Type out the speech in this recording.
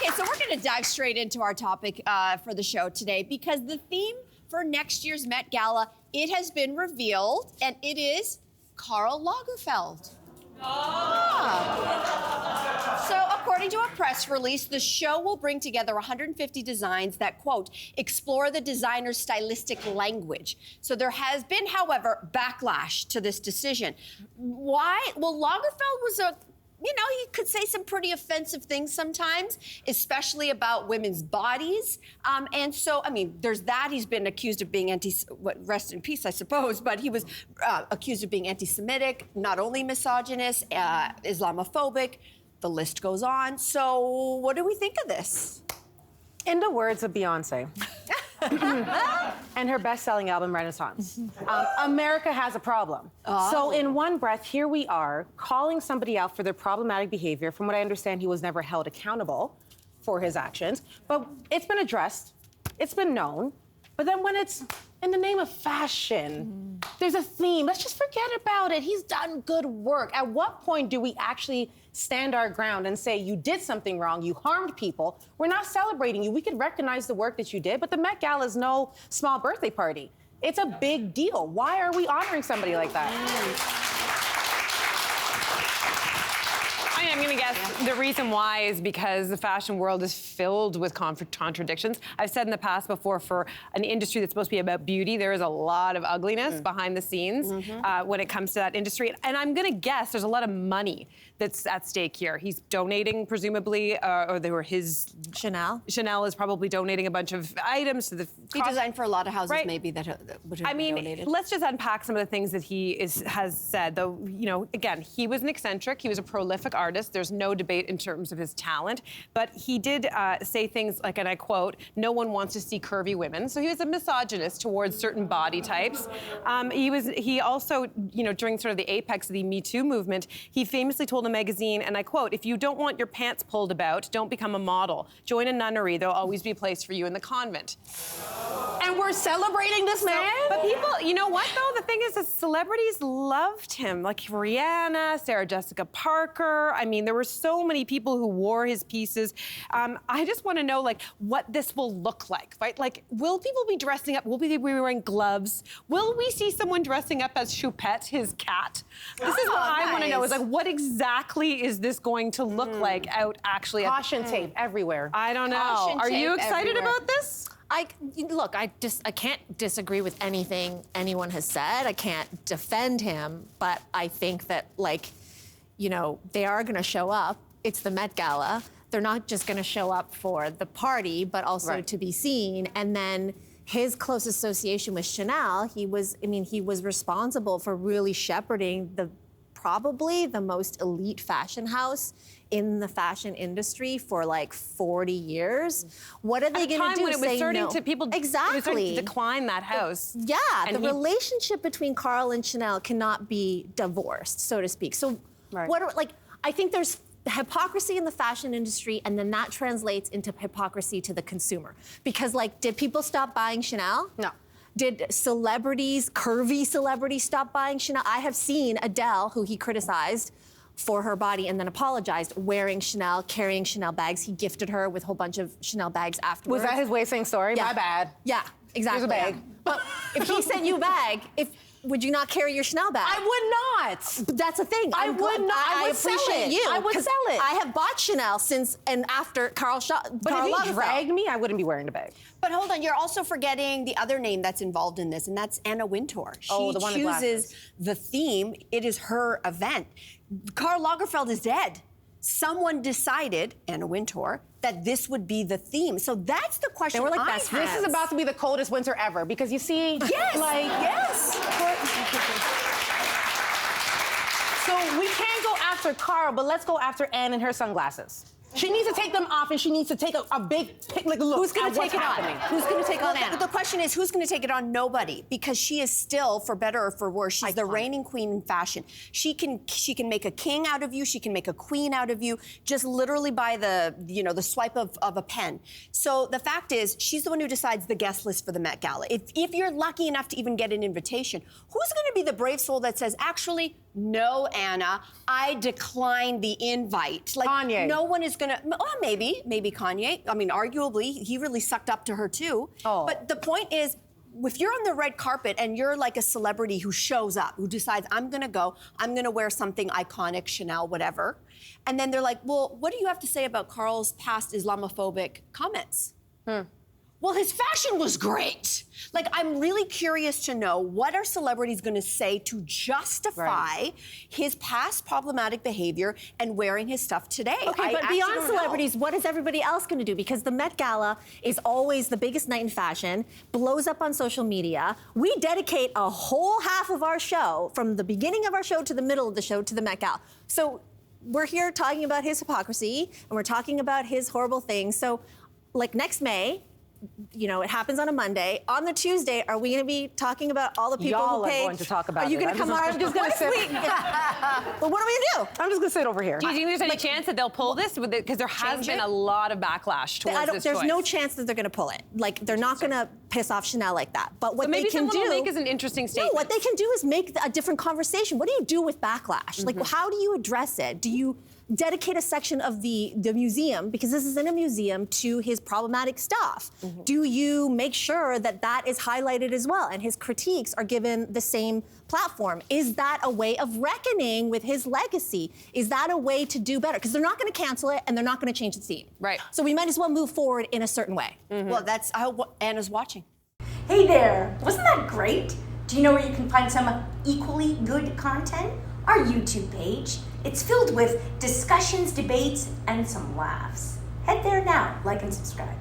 Okay, so we're going to dive straight into our topic for the show today because the theme for next year's Met Gala, it has been revealed, and it is Karl Lagerfeld. So, according to a press release, the show will bring together 150 designs that, quote, explore the designer's stylistic language. So there has been, however, backlash to this decision. Why? Well, Lagerfeld was he could say some pretty offensive things sometimes, especially about women's bodies. And so, I mean, there's that. He's been accused of being rest in peace, I suppose, but he was accused of being anti-Semitic, not only misogynist, Islamophobic. The list goes on. So what do we think of this? In the words of Beyonce and her best-selling album, Renaissance, America has a problem. Oh. So in one breath, here we are calling somebody out for their problematic behavior. From what I understand, he was never held accountable for his actions. But it's been addressed. It's been known. But then when it's in the name of fashion, there's a theme. Let's just forget about it. He's done good work. At what point do we actually stand our ground and say, you did something wrong, you harmed people, we're not celebrating you. We could recognize the work that you did, but the Met Gala is no small birthday party. It's a big deal. Why are we honoring somebody like that? I'm going to guess the reason why is because the fashion world is filled with contradictions. I've said in the past before, for an industry that's supposed to be about beauty, there is a lot of ugliness behind the scenes when it comes to that industry. And I'm going to guess there's a lot of money that's at stake here. He's donating, presumably, or they were his... Chanel? Chanel is probably donating a bunch of items to the... He designed for a lot of houses, right. Maybe, that would have been donated. Let's just unpack some of the things that he has said. Though, again, he was an eccentric. He was a prolific artist. There's no debate in terms of his talent. But he did say things like, and I quote, "No one wants to see curvy women." So he was a misogynist towards certain body types. He also, during sort of the apex of the Me Too movement, he famously told a magazine, and I quote, "If you don't want your pants pulled about, don't become a model. Join a nunnery. There'll always be a place for you in the convent." And we're celebrating this man? But people, you know what, though? The thing is, the celebrities loved him. Like Rihanna, Sarah Jessica Parker. I mean, there were so many people who wore his pieces. I just want to know, what this will look like, right? Like, will people be dressing up? Will they be wearing gloves? Will we see someone dressing up as Choupette, his cat? This is what I want to know, is what exactly is this going to look like out actually? Caution tape everywhere. I don't know. Are you excited about this? I can't disagree with anything anyone has said. I can't defend him, but I think that, they are going to show up. It's the Met Gala. They're not just going to show up for the party, but also to be seen. And then his close association with Chanel, he was responsible for really shepherding probably the most elite fashion house in the fashion industry for 40 years. What are they going to do? When it was starting to exactly. It was starting to decline that house. The relationship between Karl and Chanel cannot be divorced, so to speak. So I think there's hypocrisy in the fashion industry, and then that translates into hypocrisy to the consumer. Because did people stop buying Chanel? No. Did curvy celebrities stop buying Chanel? I have seen Adele, who he criticized for her body and then apologized, wearing Chanel, carrying Chanel bags. He gifted her with a whole bunch of Chanel bags afterwards. Was that his way of saying sorry? Yeah. My bad. Yeah, exactly. Here's a bag. Yeah. But if he sent you a bag, would you not carry your Chanel bag? I would not. That's the thing. I would not. I would appreciate sell it. you. I would sell it. I have bought Chanel since and after Karl But if he dragged me, I wouldn't be wearing the bag. But hold on, you're also forgetting the other name that's involved in this, and that's Anna Wintour. She the one in chooses the theme. It is her event. Karl Lagerfeld is dead. Someone decided, Anna Wintour, that this would be the theme. So that's the question. They were best friends. This is about to be the coldest winter ever, because you see, yes. So we can't go after Karl, but let's go after Anne and her sunglasses. She needs to take them off, and she needs to take a big look. Who's going to take it happening. on? Who's going to take it on? The question is, who's going to take it on? Nobody, because she is still, for better or for worse, she's the reigning queen in fashion. She can make a king out of you. She can make a queen out of you, just literally by the swipe of a pen. So the fact is, she's the one who decides the guest list for the Met Gala. If you're lucky enough to even get an invitation, who's going to be the brave soul that says, actually, no, Anna, I declined the invite. Like, Kanye. no one is gonna, oh, maybe Kanye. I mean, arguably, he really sucked up to her too. Oh. But the point is, if you're on the red carpet and you're like a celebrity who shows up, who decides, I'm gonna wear something iconic, Chanel, whatever. And then they're like, well, what do you have to say about Karl's past Islamophobic comments? Well, his fashion was great. Like, I'm really curious to know what are celebrities gonna say to justify his past problematic behavior and wearing his stuff today. Okay, I but actually beyond don't know. celebrities, what is everybody else going to do? Because the Met Gala is always the biggest night in fashion, blows up on social media. We dedicate a whole half of our show, from the beginning of our show to the middle of the show, to the Met Gala. So we're here talking about his hypocrisy, and we're talking about his horrible things. So, like, next May, you know, it happens on a Monday. On the Tuesday, are we going to be talking about all the people Y'all who are paid? going to talk about Are you it. going to come on? I'm just gonna sit. Well, what are we going to do? I'm just gonna sit over here. Do you think there's any chance that they'll pull this? Because there has been a lot of backlash towards this There's choice. no chance that they're going to pull it. Like, they're not going to piss off Chanel like that. But what So maybe they can someone do will make is an interesting statement. No, what they can do is make a different conversation. What do you do with backlash? Like, how do you address it? Do you dedicate a section of the museum, because this is in a museum, to his problematic stuff? Do you make sure that that is highlighted as well and his critiques are given the same platform? Is that a way of reckoning with his legacy? Is that a way to do better? Because they're not going to cancel it and they're not going to change the scene. Right. So we might as well move forward in a certain way. Well, I hope Anna's watching. Hey there! Wasn't that great? Do you know where you can find some equally good content? Our YouTube page. It's filled with discussions, debates, and some laughs. Head there now, like and subscribe.